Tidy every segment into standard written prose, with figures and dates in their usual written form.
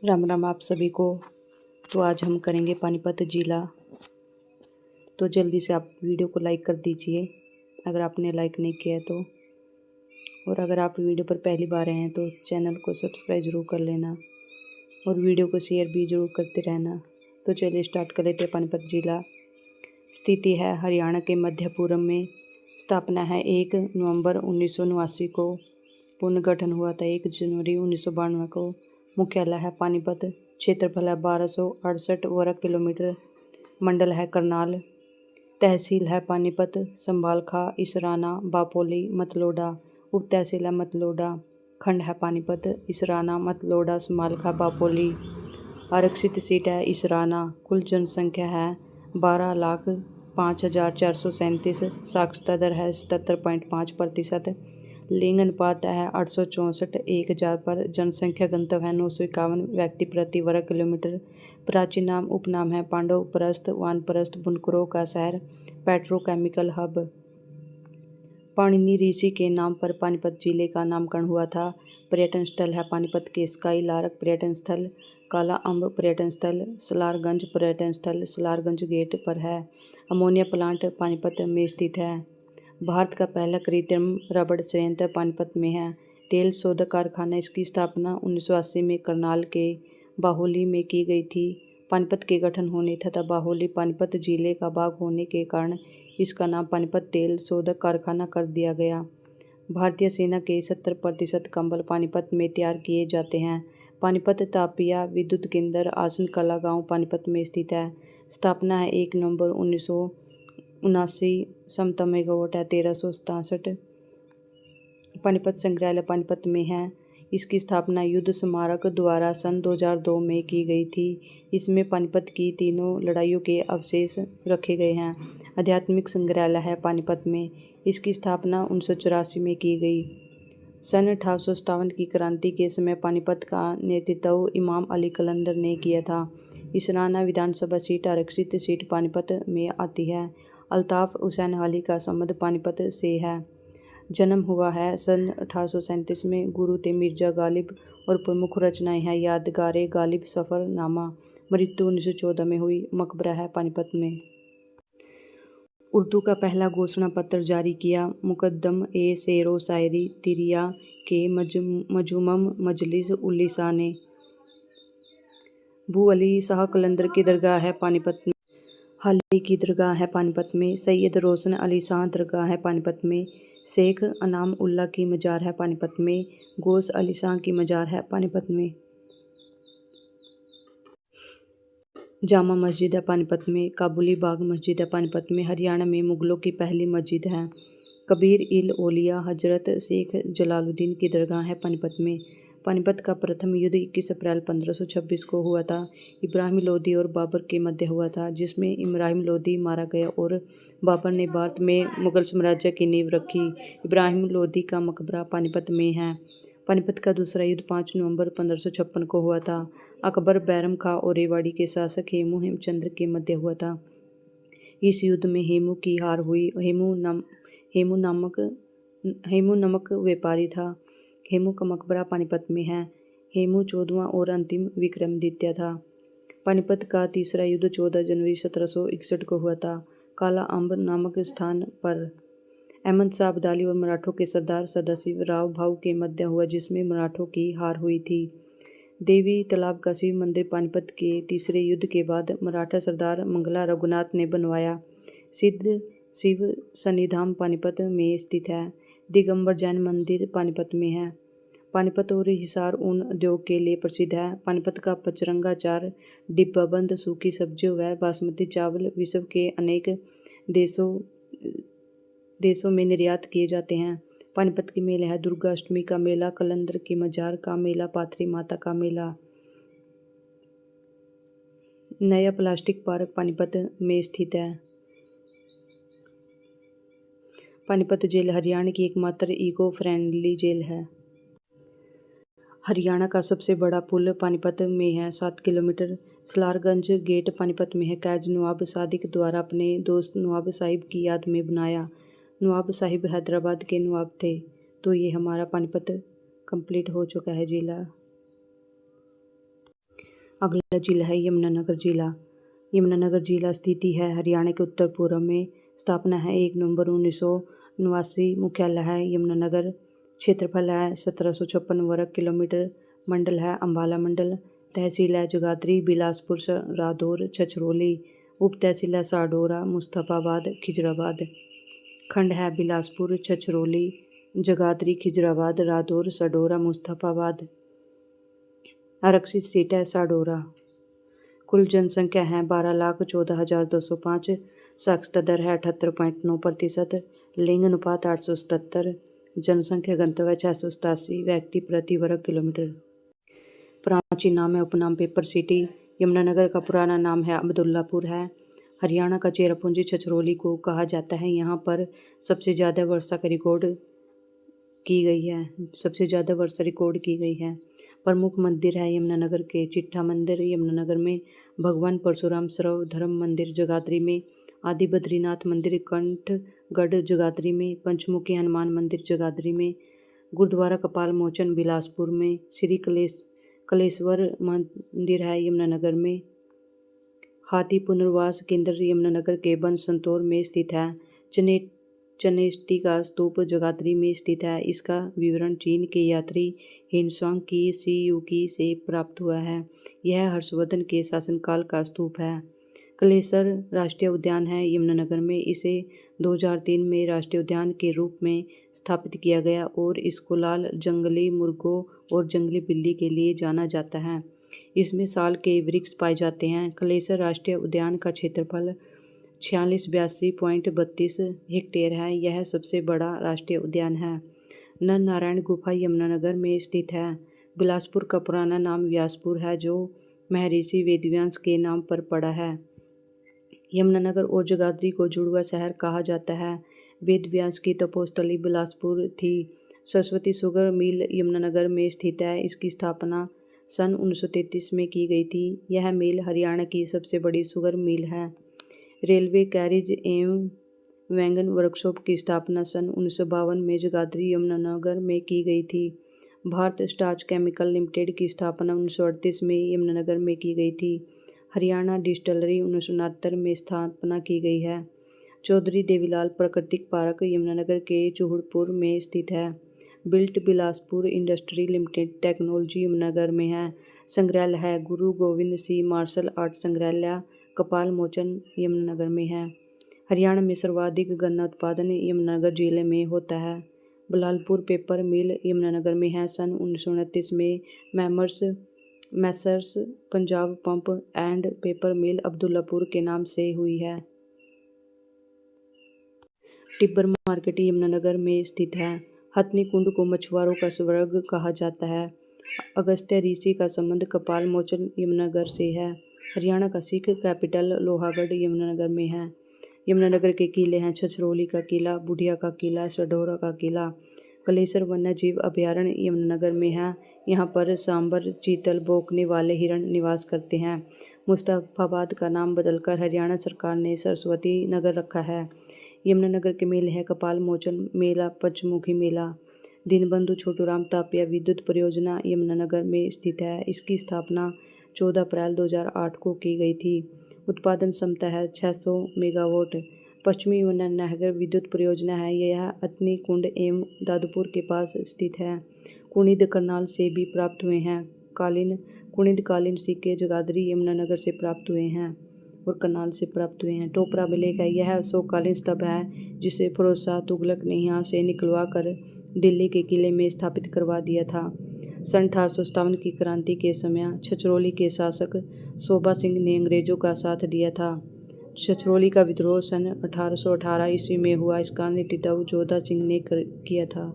राम राम आप सभी को। तो आज हम करेंगे पानीपत जिला। तो जल्दी से आप वीडियो को लाइक कर दीजिए अगर आपने लाइक नहीं किया है तो, और अगर आप वीडियो पर पहली बार आए हैं तो चैनल को सब्सक्राइब ज़रूर कर लेना और वीडियो को शेयर भी ज़रूर करते रहना। तो चलिए स्टार्ट कर लेते हैं। पानीपत जिला स्थिति है हरियाणा के मध्यपुरम में। स्थापना है 1 नवंबर 1989 को। पुनर्गठन हुआ था 1 जनवरी 1992 को। मुख्यालय है पानीपत। क्षेत्रफल है 1268 वर्ग किलोमीटर। मंडल है करनाल। तहसील है पानीपत, संभालखा, इसराना, बापोली, मतलोडा। उप तहसील है मतलोडा। खंड है पानीपत, इसराना, मतलोडा, संभालखा, बापोली। आरक्षित सीट है इसराना। कुल जनसंख्या है 12,05,437। साक्षरता दर है 77.5%। लिंग अनुपात है 864 1,000 पर। जनसंख्या घनत्व है 951 व्यक्ति प्रति वर्ग किलोमीटर। प्राचीन नाम उपनाम है पांडवप्रस्थ, वानप्रस्थ, बुनकरों का शहर, पेट्रोकेमिकल हब। पाणिनि ऋषि के नाम पर पानीपत जिले का नामकरण हुआ था। पर्यटन स्थल है पानीपत के स्काई लार्क पर्यटन स्थल, काला अम्ब पर्यटन स्थल, सलारगंज पर्यटन स्थल सलारगंज गेट पर है। अमोनिया प्लांट पानीपत में स्थित है। भारत का पहला कृत्रिम रबड़ संयंत्र पानीपत में है। तेल शोधक कारखाना, इसकी स्थापना 1980 में करनाल के बाहोली में की गई थी। पानीपत के गठन होने तथा बाहोली पानीपत जिले का भाग होने के कारण इसका नाम पानीपत तेल शोधक कारखाना कर दिया गया। भारतीय सेना के 70% कंबल पानीपत में तैयार किए जाते हैं। पानीपत तापिया विद्युत केंद्र आसन कला गांव पानीपत में स्थित है। स्थापना है 1 नवंबर 1979। क्षमता मेगावाट है 1367। पानीपत संग्रहालय पानीपत में है। इसकी स्थापना युद्ध स्मारक द्वारा सन 2002 में की गई थी। इसमें पानीपत की तीनों लड़ाइयों के अवशेष रखे गए हैं। आध्यात्मिक संग्रहालय है पानीपत में। इसकी स्थापना 1984 में की गई। सन 1857 की क्रांति के समय पानीपत का नेतृत्व इमाम अली कलंदर ने किया था। इसराना विधानसभा सीट आरक्षित सीट पानीपत में आती है। अल्ताफ हुसैन अली का संबंध पानीपत से है। जन्म हुआ है सन 1837 में। गुरु थे मिर्जा गालिब और प्रमुख रचनाएं हैं यादगारे गालिब, सफ़रनामा। मृत्यु 1914 में हुई। मकबरा है पानीपत में। उर्दू का पहला घोषणा पत्र जारी किया मुकद्दम ए शेरो शायरी तिरिया के मजूमम मजलिस उल्लिसा ने। भू अली शाह कलंदर की दरगाह है पानीपत में। हाली की दरगाह है पानीपत में। सैयद रोशन अली शाह दरगाह है पानीपत में। शेख अनाम उल्ला की मजार है पानीपत में। गौस अली शाह की मजार है पानीपत में। जामा मस्जिद है पानीपत में। काबुली बाग मस्जिद है पानीपत में। हरियाणा में मुगलों की पहली मस्जिद है। कबीर इल ओलिया हजरत शेख जलालुद्दीन की दरगाह है पानीपत में। पानीपत का प्रथम युद्ध 21 अप्रैल 1526 को हुआ था। इब्राहिम लोदी और बाबर के मध्य हुआ था, जिसमें इब्राहिम लोदी मारा गया और बाबर ने भारत में मुगल साम्राज्य की नींव रखी। इब्राहिम लोदी का मकबरा पानीपत में है। पानीपत का दूसरा युद्ध 5 नवंबर 1556 को हुआ था। अकबर, बैरम खां और रेवाड़ी के शासक हेमू हेमचंद्र के मध्य हुआ था। इस युद्ध में हेमू की हार हुई। हेमू नमक व्यापारी था। हेमू का मकबरा पानीपत में है। हेमू 14वां और अंतिम विक्रमादित्य था। पानीपत का तीसरा युद्ध 14 जनवरी 1761 को हुआ था। काला अम्ब नामक स्थान पर अहमद शाह अब्दाली और मराठों के सरदार सदाशिव राव भाऊ के मध्य हुआ, जिसमें मराठों की हार हुई थी। देवी तालाब का शिव मंदिर पानीपत के तीसरे युद्ध के बाद मराठा सरदार मंगला रघुनाथ ने बनवाया। सिद्ध शिव सन्निधाम पानीपत में स्थित है। दिगंबर जैन मंदिर पानीपत में है। पानीपत और हिसार ऊन उद्योग के लिए प्रसिद्ध है। पानीपत का पचरंगा अचार, डिब्बाबंद सूखी सब्जियों व बासमती चावल विश्व के अनेक देशों में निर्यात किए जाते हैं। पानीपत के मेले है दुर्गा अष्टमी का मेला, कलंदर की मजार का मेला, पाथरी माता का मेला। नया प्लास्टिक पार्क पानीपत में स्थित है। पानीपत जेल हरियाणा की एकमात्र इको फ्रेंडली जेल है। हरियाणा का सबसे बड़ा पुल पानीपत में है 7 किलोमीटर। सलारगंज गेट पानीपत में है। कैद नवाब सादिक द्वारा अपने दोस्त नवाब साहिब की याद में बनाया। नवाब साहिब हैदराबाद के नवाब थे। तो ये हमारा पानीपत कंप्लीट हो चुका है जिला। अगला जिला है यमुनानगर जिला। यमुनानगर जिला स्थिति है हरियाणा के उत्तर पूर्व में। स्थापना है 1 नवंबर 1989। मुख्यालय है यमुनानगर। क्षेत्रफल है 1756 वर्ग किलोमीटर। मंडल है अम्बाला मंडल। तहसील है जगाधरी, बिलासपुर, रादौर, छछरौली। उप तहसील है साडोरा, मुस्तफाबाद, खिजराबाद। खंड है बिलासपुर, छछरौली, जगाधरी, खिजराबाद, रादौर, साडोरा, मुस्तफाबाद। आरक्षित सीट है साडोरा। कुल जनसंख्या है 12,14,205। साक्षरता दर है 78.9%। लिंग अनुपात 877। जनसंख्या घनत्व 687 व्यक्ति प्रति वर्ग किलोमीटर। प्राचीन नाम है उपनाम पेपर सिटी। यमुनानगर का पुराना नाम है अब्दुल्लापुर है। हरियाणा का चेरापूंजी छछरौली को कहा जाता है। यहाँ पर सबसे ज़्यादा वर्षा रिकॉर्ड की गई है। प्रमुख मंदिर है यमुनानगर के चिट्ठा मंदिर यमुनानगर में, भगवान परशुराम सर्व धर्म मंदिर जगाधरी में, आदि बद्रीनाथ मंदिर कंठगढ़ जगाधरी में, पंचमुखी हनुमान मंदिर जगाधरी में, गुरुद्वारा कपाल मोचन बिलासपुर में, श्री कलेश्वर मंदिर है यमुनानगर में। हाथी पुनर्वास केंद्र यमुनानगर के वन संतोर में स्थित है। चनेष्टी का स्तूप जगाधरी में स्थित है। इसका विवरण चीन के यात्री हिनसांग की सीयूकी से प्राप्त हुआ है। यह हर्षवर्धन के शासनकाल का स्तूप है। कलेसर राष्ट्रीय उद्यान है यमुनानगर में। इसे 2003 में राष्ट्रीय उद्यान के रूप में स्थापित किया गया और इसको लाल जंगली मुर्गों और जंगली बिल्ली के लिए जाना जाता है। इसमें साल के वृक्ष पाए जाते हैं। कलेसर राष्ट्रीय उद्यान का क्षेत्रफल 4682.32 हेक्टेयर है। यह सबसे बड़ा राष्ट्रीय उद्यान है। नर नारायण गुफा यमुनानगर में स्थित है। बिलासपुर का पुराना नाम व्यासपुर है जो महर्षि वेदव्यास के नाम पर पड़ा है। यमुनानगर और जगाधरी को जुड़वा शहर कहा जाता है। वेदव्यास की तपोस्थली बिलासपुर थी। सरस्वती शुगर मिल यमुनानगर में स्थित है। इसकी स्थापना सन 1933 में की गई थी। यह मिल हरियाणा की सबसे बड़ी शुगर मिल है। रेलवे कैरिज एवं वैगन वर्कशॉप की स्थापना सन 1952 में जगाधरी यमुनानगर में की गई थी। भारत स्टार्च केमिकल लिमिटेड की स्थापना 1938 में यमुनानगर में की गई थी। हरियाणा डिस्टिलरी 1969 में स्थापना की गई है। चौधरी देवीलाल प्राकृतिक पार्क यमुनानगर के चूहड़पुर में स्थित है। Built Bilaspur industry limited technology Yamunanagar में है। संग्रहालय है गुरु गोविंद सिंह मार्शल आर्ट संग्रहालय कपाल मोचन यमुनानगर में है। हरियाणा में सर्वाधिक गन्ना उत्पादन यमुनानगर जिले में होता है। बलालपुर पेपर मिल यमुनानगर में है। सन 1929 में messrs Punjab pump and paper mill Abdullapur के नाम से हुई है। टिब्बर मार्केट यमुनानगर में स्थित है। हथनी कुंड को मछुआरों का स्वर्ग कहा जाता है। अगस्त्य ऋषि का संबंध कपाल मोचन यमुनानगर से है। हरियाणा का सिख कैपिटल लोहागढ़ यमुनानगर में है। यमुनानगर के किले हैं छछरौली का किला, बुढ़िया का किला, सडौरा का किला। कलेसर वन्य जीव अभयारण्य यमुनानगर में है। यहाँ पर सांबर चीतल भौंकने वाले हिरण निवास करते हैं। मुस्तफाबाद का नाम बदलकर हरियाणा सरकार ने सरस्वती नगर रखा है। यमुनानगर के मेले हैं कपाल मोचन मेला, पंचमुखी मेला। दीनबंधु छोटूराम तापिया विद्युत परियोजना यमुनानगर में स्थित है। इसकी स्थापना 14 अप्रैल 2008 को की गई थी। उत्पादन क्षमता है 600 मेगावाट। पश्चिमी यमुनानगर विद्युत परियोजना है। यह हथनी कुंड एवं दादुपुर के पास स्थित है। कुणिद करनाल से भी प्राप्त हुए हैं। कुणिद कालीन सिक्के जगाधरी यमुनानगर से प्राप्त हुए हैं और करनाल से प्राप्त हुए हैं। टोपरा अभिलेख है। यह अशोककालीन स्तंभ है जिसे फिरोज शाह तुगलक ने यहाँ से निकलवा कर दिल्ली के किले में स्थापित करवा दिया था। सन 1857 की क्रांति के समय छछरौली के शासक शोभा सिंह ने अंग्रेजों का साथ दिया था। छछरौली का विद्रोह सन 1818 ईस्वी में हुआ। इसका नेतृत्व जोधा सिंह ने किया था।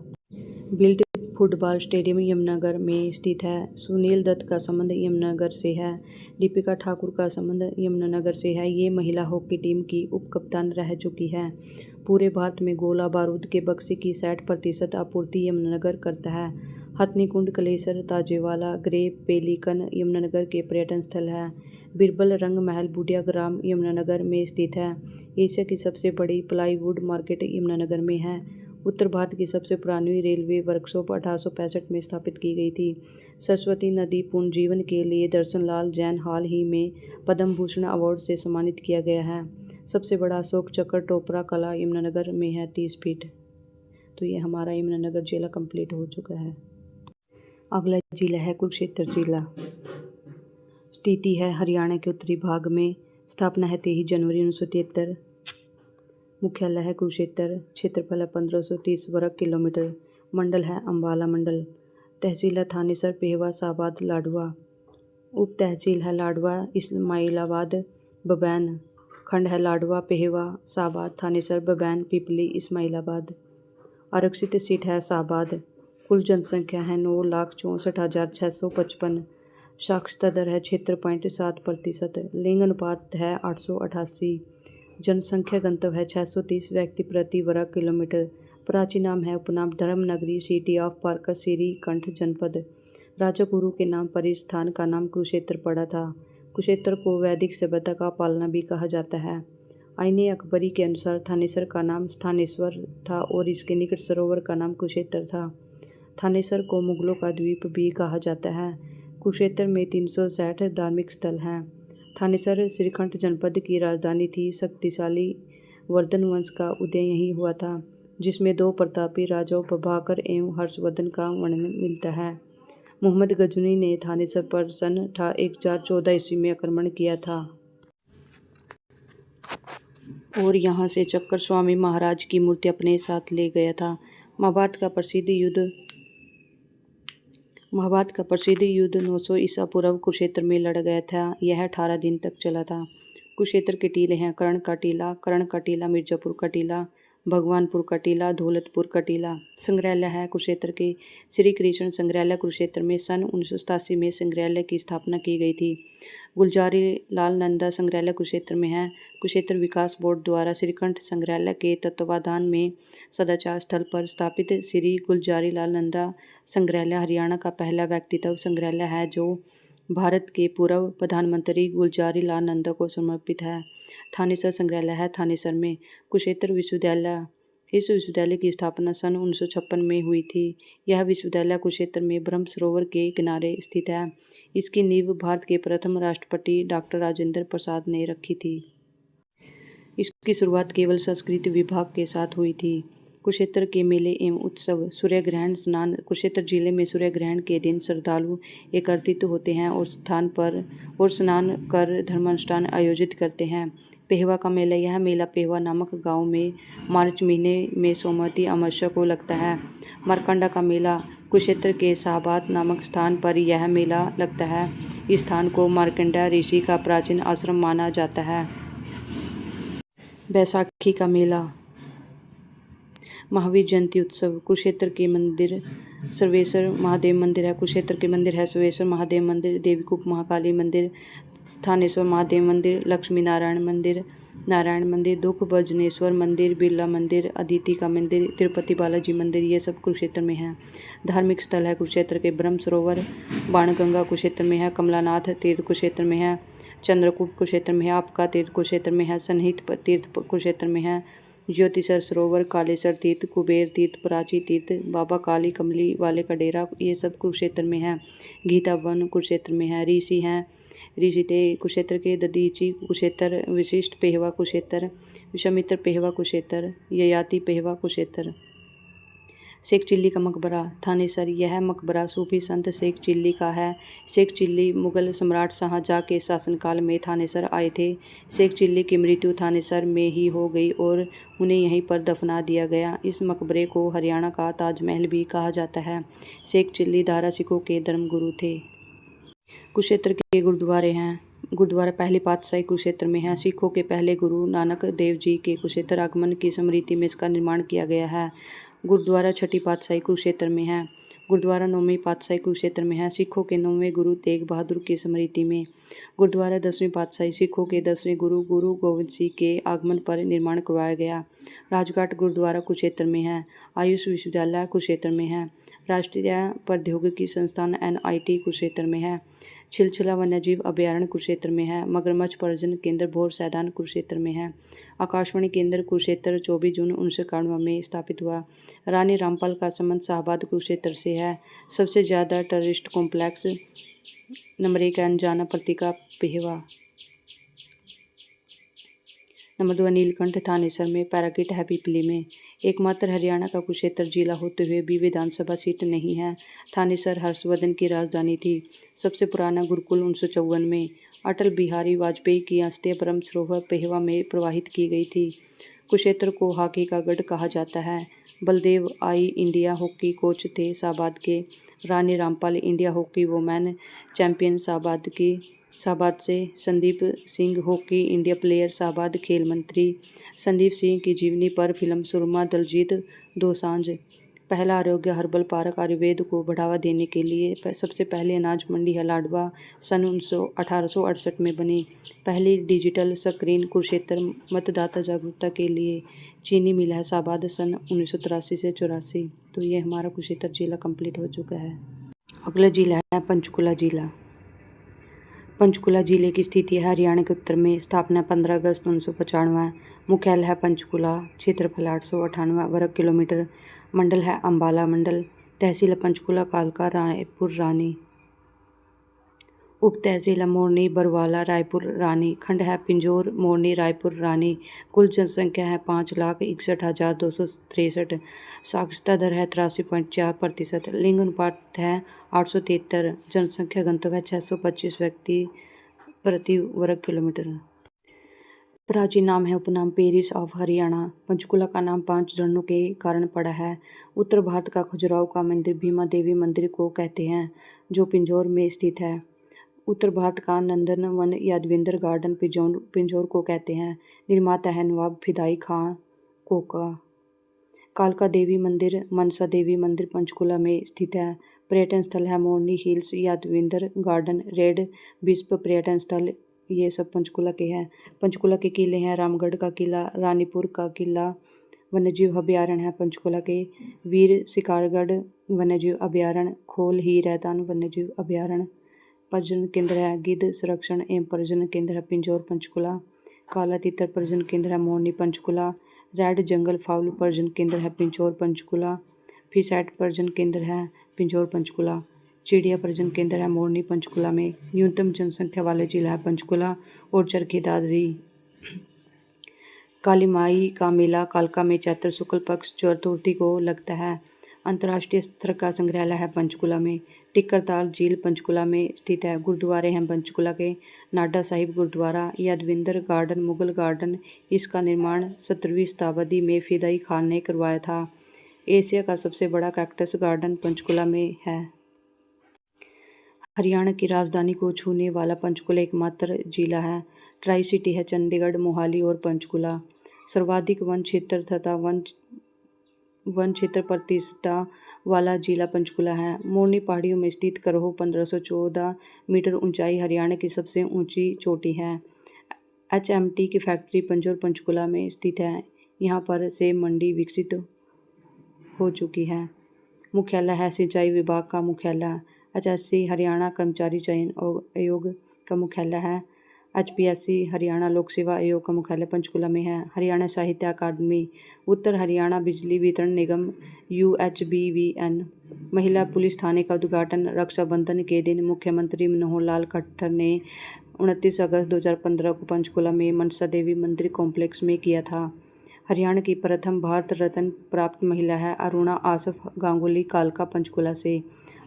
बिल्ट फुटबॉल स्टेडियम यमुनानगर में स्थित है। सुनील दत्त का संबंध यमुनानगर से है। दीपिका ठाकुर का संबंध यमुनानगर से है। ये महिला हॉकी टीम की उप कप्तान रह चुकी है। पूरे भारत में गोला बारूद के बक्से की 60% आपूर्ति यमुनानगर करता है। हथनी कुंड, कलेसर, ताजेवाला, ग्रे पेलिकन यमुनानगर के पर्यटन स्थल है। बिरबल रंग महल बुढ़िया ग्राम यमुनानगर में स्थित है। एशिया की सबसे बड़ी प्लाईवुड मार्केट यमुनानगर में है। उत्तर भारत की सबसे पुरानी रेलवे वर्कशॉप 1865 में स्थापित की गई थी। सरस्वती नदी पुनर्जीवन के लिए दर्शन लाल जैन हाल ही में पद्म भूषण अवार्ड से सम्मानित किया गया है। सबसे बड़ा अशोक चक्र टोपरा कला यमुनानगर में है 30 फीट। तो ये हमारा यमुनानगर जिला कंप्लीट हो चुका है। अगला जिला है कुरुक्षेत्र जिला। स्थिति है हरियाणा के उत्तरी भाग में। स्थापना है 23 जनवरी 1973। मुख्यालय है कुरुक्षेत्र। क्षेत्रफल है 1530 वर्ग किलोमीटर। मंडल है अम्बाला मंडल। तहसील है थानेसर पेहवा साबाद लाडवा। उप तहसील है लाडवा इस्माइलाबाद बबैन। खंड है लाडवा पेहवा साबाद थानेसर बबैन पिपली इस्माइलाबाद। आरक्षित सीट है साबाद। कुल जनसंख्या है 9,64,655। साक्षरता दर है 76.7%। लिंग अनुपात है 888। जनसंख्या घनत्व है 630 व्यक्ति प्रति वर्ग किलोमीटर। प्राचीन नाम है उपनाम धर्मनगरी सिटी ऑफ पार्क श्री कंठ जनपद। राजा गुरु के नाम पर इस स्थान का नाम कुरुक्षेत्र पड़ा था। कुरुक्षेत्र को वैदिक सभ्यता का पालना भी कहा जाता है। आईने अकबरी के अनुसार थानेसर का नाम स्थानेश्वर था और इसके निकट सरोवर का नाम कुरुक्षेत्र था। थानेसर को मुगलों का द्वीप भी कहा जाता है। कुरुक्षेत्र में 360 धार्मिक स्थल हैं। थानेसर श्रीकंठ जनपद की राजधानी थी। शक्तिशाली वर्धन वंश का उदय यहीं हुआ था, जिसमें 2 प्रतापी राजाओं प्रभाकर एवं हर्षवर्धन का वर्णन मिलता है। मोहम्मद गजनी ने थानेसर पर सन 1014 ईस्वी में आक्रमण किया था और यहाँ से चक्कर स्वामी महाराज की मूर्ति अपने साथ ले गया था। महाभारत का प्रसिद्ध युद्ध 900 ईसा पूर्व कुरुक्षेत्र में लड़ा गया था। यह 18 दिन तक चला था। कुरुक्षेत्र के टीले हैं कर्ण का टीला, मिर्जापुर का टीला, भगवानपुर का टीला, दौलतपुर का टीला। संग्रहालय है कुरुक्षेत्र के श्री कृष्ण संग्रहालय कुरुक्षेत्र में सन 1987 में संग्रहालय की स्थापना की गई थी। गुलजारी लाल नंदा संग्रहालय कुरुक्षेत्र में है। कुरुक्षेत्र विकास बोर्ड द्वारा श्रीकंठ संग्रहालय के तत्वावधान में सदाचार स्थल पर स्थापित श्री गुलजारी लाल नंदा संग्रहालय हरियाणा का पहला व्यक्तित्व संग्रहालय है, जो भारत के पूर्व प्रधानमंत्री गुलजारी लाल नंदा को समर्पित है। थानेसर संग्रहालय है थानेसर में। कुरुक्षेत्र विश्वविद्यालय, इस विश्वविद्यालय की स्थापना सन 1956 में हुई थी। यह विश्वविद्यालय कुरुक्षेत्र में ब्रह्म सरोवर के किनारे स्थित है। इसकी नींव भारत के प्रथम राष्ट्रपति डॉक्टर राजेंद्र प्रसाद ने रखी थी। इसकी शुरुआत केवल संस्कृत विभाग के साथ हुई थी। कुरुक्षेत्र के मेले एवं उत्सव। सूर्य ग्रहण स्नान। कुरुक्षेत्र जिले में सूर्य ग्रहण के दिन श्रद्धालु एकत्रित होते हैं और स्नान कर धर्मानुष्ठान आयोजित करते हैं। पेहवा का मेला। यह मेला पेहवा नामक गांव में मार्च महीने में सोमवती अमावस्या को लगता है। मारकंडा का मेला। कुरुक्षेत्र के साबाद नामक स्थान पर यह मेला लगता है। इस स्थान को मार्कंडा ऋषि का प्राचीन आश्रम माना जाता है। बैसाखी का मेला। महावीर जयंती उत्सव। कुरुक्षेत्र के मंदिर सर्वेश्वर महादेव मंदिर है। कुरुक्षेत्र के मंदिर है सर्वेश्वर महादेव मंदिर, देवीकुप महाकाली मंदिर, स्थानेश्वर महादेव मंदिर, लक्ष्मी नारायण मंदिर, दुख भजनेश्वर मंदिर, बिरला मंदिर, अदिति का मंदिर, तिरुपति बालाजी मंदिर, ये सब कुरुक्षेत्र में है। धार्मिक स्थल है कुरुक्षेत्र के ब्रह्म सरोवर बाणगंगा कुरुक्षेत्र में है। कमलानाथ तीर्थ कुरुक्षेत्र में है। चंद्रकूप कुरुक्षेत्र में है। आपका तीर्थ कुरुक्षेत्र में है। सन्निहित तीर्थ कुरुक्षेत्र में है। ज्योतिसर सरोवर, कालेसर तीर्थ, कुबेर तीर्थ, प्राची तीर्थ, बाबा काली कमली वाले का डेरा, ये सब कुरुक्षेत्र में है। गीता वन कुरुक्षेत्र में है। ऋषि हैं ऋषिते कुरुक्षेत्र के, दधीची कुरुक्षेत्र, विशिष्ट पेहवा कुरुक्षेत्र, विश्वामित्र पेहवा कुरुक्षेत्र, ययाति पेहवा कुरुक्षेत्र। शेख चिल्ली का मकबरा थानेसर। यह मकबरा सूफी संत शेख चिल्ली का है। शेख चिल्ली मुगल सम्राट शाहजहाँ के शासनकाल में थानेसर आए थे। शेख चिल्ली की मृत्यु थानेसर में ही हो गई और उन्हें यहीं पर दफना दिया गया। इस मकबरे को हरियाणा का ताजमहल भी कहा जाता है। शेख चिल्ली दारा सिखों के धर्मगुरु थे। कुरुक्षेत्र के गुरुद्वारे हैं। गुरुद्वारा पहली पातशाही कुरुक्षेत्र में है। सिखों के पहले गुरु नानक देव जी के कुरुक्षेत्र आगमन की स्मृति में इसका निर्माण किया गया है। गुरुद्वारा छठी पातशाही कुरुक्षेत्र में है। गुरुद्वारा 9वीं पातशाही कुरुक्षेत्र में है। सिखों के 9वें गुरु तेग बहादुर की स्मृति में। गुरुद्वारा 10वीं पातशाही सिखों के 10वें गुरु गोविंद सिंह के आगमन पर निर्माण करवाया गया। राजघाट गुरुद्वारा कुरुक्षेत्र में है। आयुष विश्वविद्यालय कुरुक्षेत्र में है। राष्ट्रीय प्रौद्योगिकी संस्थान NIT कुरुक्षेत्र में है। छिलछिला वन्यजीव अभयारण्य कुरुक्षेत्र में है। मगरमच्छ प्रजनन केंद्र भोर सैदान कुरुक्षेत्र में है। आकाशवाणी केंद्र कुरुक्षेत्र 24 जून 1991 में स्थापित हुआ। रानी रामपाल का संबंध शाहाबाद कुरुक्षेत्र से है। सबसे ज़्यादा टेररिस्ट कॉम्प्लेक्स नंबर 1 अनजाना प्रतीका पेहवा। नंबर 2 नीलकंठ थानेसर में। पैराकिट है पिपली में। एकमात्र हरियाणा का कुरुक्षेत्र जिला होते हुए भी विधानसभा सीट नहीं है। थानेसर हर्षवर्धन की राजधानी थी। सबसे पुराना गुरुकुल 1954 में। अटल बिहारी वाजपेयी की अस्थियां ब्रह्म सरोवर पेहवा में प्रवाहित की गई थी। कुरुक्षेत्र को हॉकी का गढ़ कहा जाता है। बलदेव आई इंडिया हॉकी कोच थे शाहाबाद के। Rani Rampal India hockey women champion Shahabad से। Sandeep Singh hockey India player Shahabad. खेल मंत्री संदीप सिंह की जीवनी पर फिल्म सुरमा दलजीत दोसांझ। पहला आरोग्य हर्बल पार्क आयुर्वेद को बढ़ावा देने के लिए सबसे पहले अनाज मंडी है लाडवा सन 1868 में बनी। पहली डिजिटल स्क्रीन कुरुक्षेत्र मतदाता जागरूकता के लिए चीनी मिल है शाहाबाद सन 1983 से 84। तो ये हमारा कुरुक्षेत्र जिला कंप्लीट हो चुका है। अगला जिला है पंचकुला जिला। पंचकुला जिले की स्थिति है हरियाणा के उत्तर में। स्थापना 15 अगस्त 1995। मुख्यालय है पंचकुला। क्षेत्रफल 898 वर्ग किलोमीटर। मंडल है अम्बाला मंडल। तहसील है पंचकुला कालका रायपुर रानी। उप तहसील है मोरनी बरवाला रायपुर रानी। खंड है पिंजौर मोरनी रायपुर रानी। कुल जनसंख्या है 5,61,263। साक्षरता दर है 83.4%। लिंग अनुपात है 873। जनसंख्या घनत्व है 625 व्यक्ति प्रति वर्ग किलोमीटर। प्राचीन नाम है उपनाम पेरिस ऑफ हरियाणा। पंचकुला का नाम 5 झरनों के कारण पड़ा है। उत्तर भारत का खजुराहो का मंदिर भीमा देवी मंदिर को कहते हैं जो पिंजौर में स्थित है। उत्तर भारत का नंदन वन यादविंदर गार्डन पिंजौर को कहते हैं। निर्माता है नवाब फिदाई खां कोका। कालका देवी मंदिर मनसा देवी मंदिर पंचकुला में स्थित है। पर्यटन स्थल है मोरनी हिल्स यादविंदर गार्डन रेड बिस्प पर्यटन स्थल। ये सब पंचकुला के हैं। पंचकुला के किले हैं रामगढ़ का किला रानीपुर का किला। वन्यजीव अभयारण्य है पंचकुला के वीर शिकारगढ़ वन्यजीव अभयारण्य खोल ही रैदान वन्यजीव अभयारण्य। प्रजनन केंद्र है गिद्ध संरक्षण एवं प्रजनन केंद्र है पिंजौर पंचकुला। काला तीतर प्रजनन केंद्र है मोरनी पंचकुला। रेड जंगल फाउल प्रजनन केंद्र है पिंजौर पंचकुला। फिशैट प्रजनन केंद्र है पिंजौर पंचकुला। चिड़िया प्रजनन केंद्र है मोरनी पंचकुला में। न्यूनतम जनसंख्या वाले जिला है पंचकुला और चरखी दादरी। काली माई का मेला कालका में चैत्र शुक्ल पक्ष चतुर्थी को लगता है। अंतर्राष्ट्रीय स्तर का संग्रहालय है पंचकुला में। टिक्करताल झील पंचकुला में स्थित है। गुरुद्वारे हैं पंचकुला के नाडा साहिब गुरुद्वारा यादविंदर गार्डन मुगल गार्डन। इसका निर्माण 17वीं शताब्दी में फिदाई खान ने करवाया था। एशिया का सबसे बड़ा कैक्टस गार्डन पंचकुला में है। हरियाणा की राजधानी को छूने वाला पंचकुला एकमात्र जिला है। ट्राई सिटी है चंडीगढ़ मोहाली और पंचकुला। सर्वाधिक वन क्षेत्र तथा वन क्षेत्र प्रतिशतता वाला जिला पंचकुला है। मोरनी पहाड़ियों में स्थित करहो 1514 मीटर ऊंचाई हरियाणा की सबसे ऊंची चोटी है। HMT की फैक्ट्री पिंजौर पंचकुला में स्थित है। यहाँ पर सेब मंडी विकसित हो चुकी है। मुख्यालय है सिंचाई विभाग का मुख्यालय। HSC हरियाणा कर्मचारी चयन आयोग का मुख्यालय है। HPSC हरियाणा लोक सेवा आयोग का मुख्यालय पंचकुला में है। हरियाणा साहित्य अकादमी। उत्तर हरियाणा बिजली वितरण निगम UHBVN। महिला पुलिस थाने का उद्घाटन रक्षाबंधन के दिन मुख्यमंत्री मनोहर लाल खट्टर ने 29 अगस्त 2015 को पंचकुला में मनसा देवी मंदिर कॉम्प्लेक्स में किया था। हरियाणा की प्रथम भारत रत्न प्राप्त महिला है अरुणा आसफ गांगुली कालका पंचकुला से।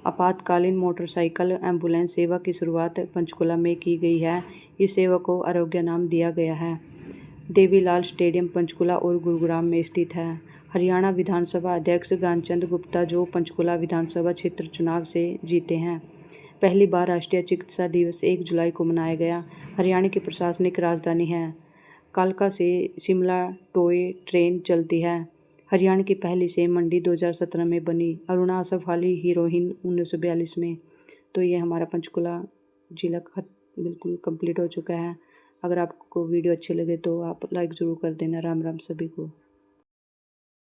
आपातकालीन मोटरसाइकिल एम्बुलेंस सेवा की शुरुआत पंचकुला में की गई है। इस सेवा को आरोग्य नाम दिया गया है। देवीलाल स्टेडियम पंचकुला और गुरुग्राम में स्थित है। हरियाणा विधानसभा अध्यक्ष ज्ञानचंद गुप्ता जो पंचकुला विधानसभा क्षेत्र चुनाव से जीते हैं। पहली बार राष्ट्रीय चिकित्सा दिवस 1 जुलाई को मनाया गया। हरियाणा की प्रशासनिक राजधानी है। कालका से शिमला टॉय ट्रेन चलती है। हरियाणा की पहली सेब मंडी 2017 में बनी। अरुणा आसफ हाल ही हीरोइन 1942 में। तो ये हमारा पंचकुला जिला बिल्कुल कंप्लीट हो चुका है। अगर आपको वीडियो अच्छे लगे तो आप लाइक ज़रूर कर देना। राम राम सभी को।